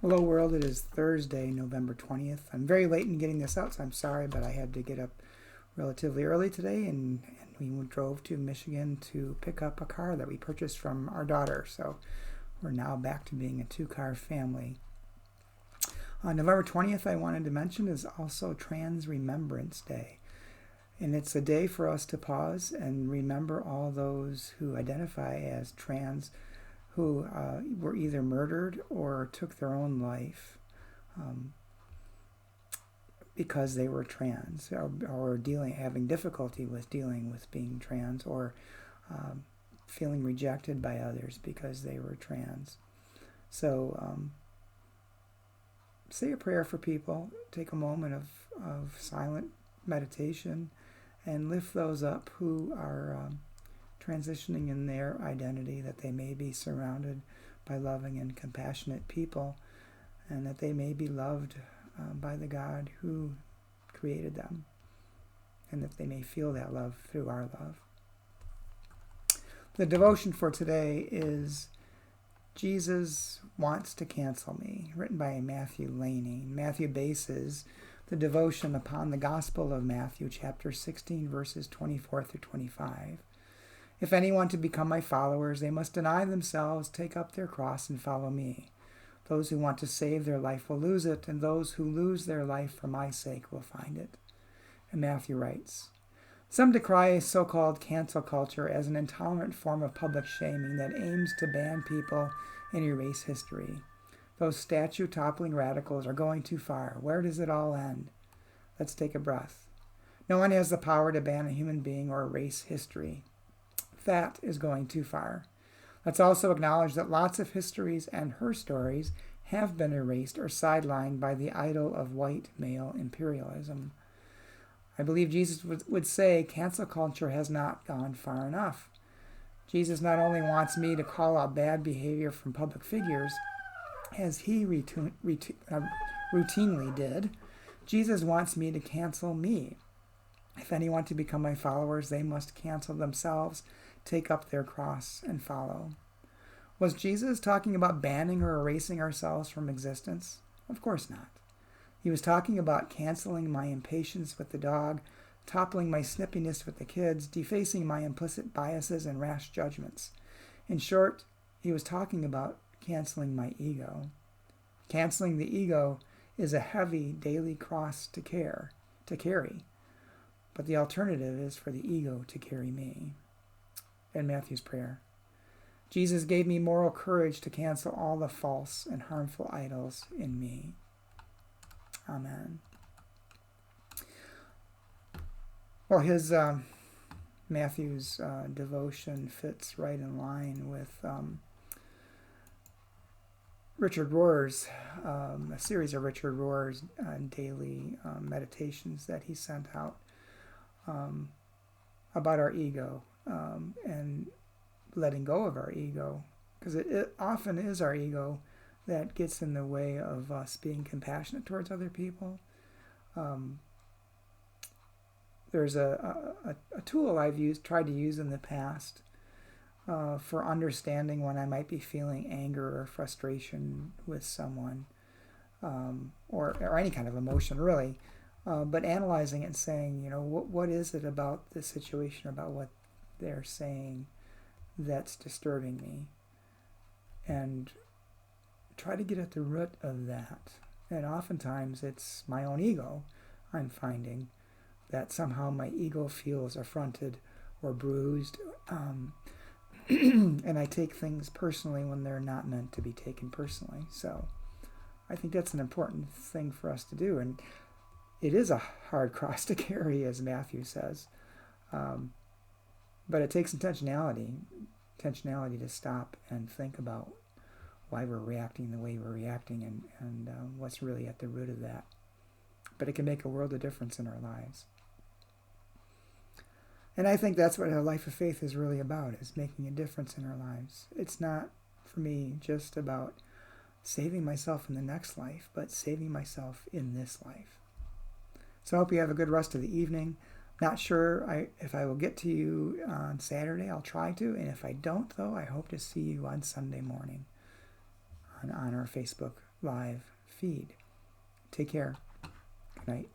Hello world, it is Thursday, November 20th. I'm very late in getting this out, so I'm sorry, but I had to get up relatively early today and we drove to Michigan to pick up a car that we purchased from our daughter. So we're now back to being a two-car family. On November 20th, I wanted to mention, is also Trans Remembrance Day. And it's a day for us to pause and remember all those who identify as trans, who were either murdered or took their own life because they were trans, or having difficulty with dealing with being trans, or feeling rejected by others because they were trans. So say a prayer for people, take a moment of silent meditation, and lift those up who are transitioning in their identity, that they may be surrounded by loving and compassionate people, and that they may be loved by the God who created them, and that they may feel that love through our love. The devotion for today is Jesus Wants to Cancel Me, written by Matthew Laney. Matthew bases the devotion upon the Gospel of Matthew, chapter 16, verses 24 through 25. If any want to become my followers, they must deny themselves, take up their cross, and follow me. Those who want to save their life will lose it, and those who lose their life for my sake will find it. And Matthew writes, some decry so-called cancel culture as an intolerant form of public shaming that aims to ban people and erase history. Those statue-toppling radicals are going too far. Where does it all end? Let's take a breath. No one has the power to ban a human being or erase history. That is going too far. Let's also acknowledge that lots of histories and her stories have been erased or sidelined by the idol of white male imperialism. I believe Jesus would say cancel culture has not gone far enough. Jesus not only wants me to call out bad behavior from public figures, as he routinely did, Jesus wants me to cancel me. If any want to become my followers, they must cancel themselves, take up their cross, and follow. Was Jesus talking about banning or erasing ourselves from existence? Of course not. He was talking about canceling my impatience with the dog, toppling my snippiness with the kids, defacing my implicit biases and rash judgments. In short, he was talking about canceling my ego. Canceling the ego is a heavy daily cross to carry. But the alternative is for the ego to carry me. In Matthew's prayer, Jesus gave me moral courage to cancel all the false and harmful idols in me. Amen. Well, his Matthew's devotion fits right in line with Richard Rohr's, a series of Richard Rohr's daily meditations that he sent out about our ego and letting go of our ego, because it often is our ego that gets in the way of us being compassionate towards other people. There's a tool I've tried to use in the past for understanding when I might be feeling anger or frustration with someone, or any kind of emotion, really. But analyzing it and saying, what is it about this situation, about what they're saying, that's disturbing me? And try to get at the root of that. And oftentimes it's my own ego. I'm finding that somehow my ego feels affronted or bruised, and I take things personally when they're not meant to be taken personally. So I think that's an important thing for us to do. And it is a hard cross to carry, as Matthew says. But it takes intentionality to stop and think about why we're reacting the way we're reacting, and what's really at the root of that. But it can make a world of difference in our lives. And I think that's what a life of faith is really about, is making a difference in our lives. It's not, for me, just about saving myself in the next life, but saving myself in this life. So I hope you have a good rest of the evening. Not sure if I will get to you on Saturday. I'll try to. And if I don't, though, I hope to see you on Sunday morning on our Facebook live feed. Take care. Good night.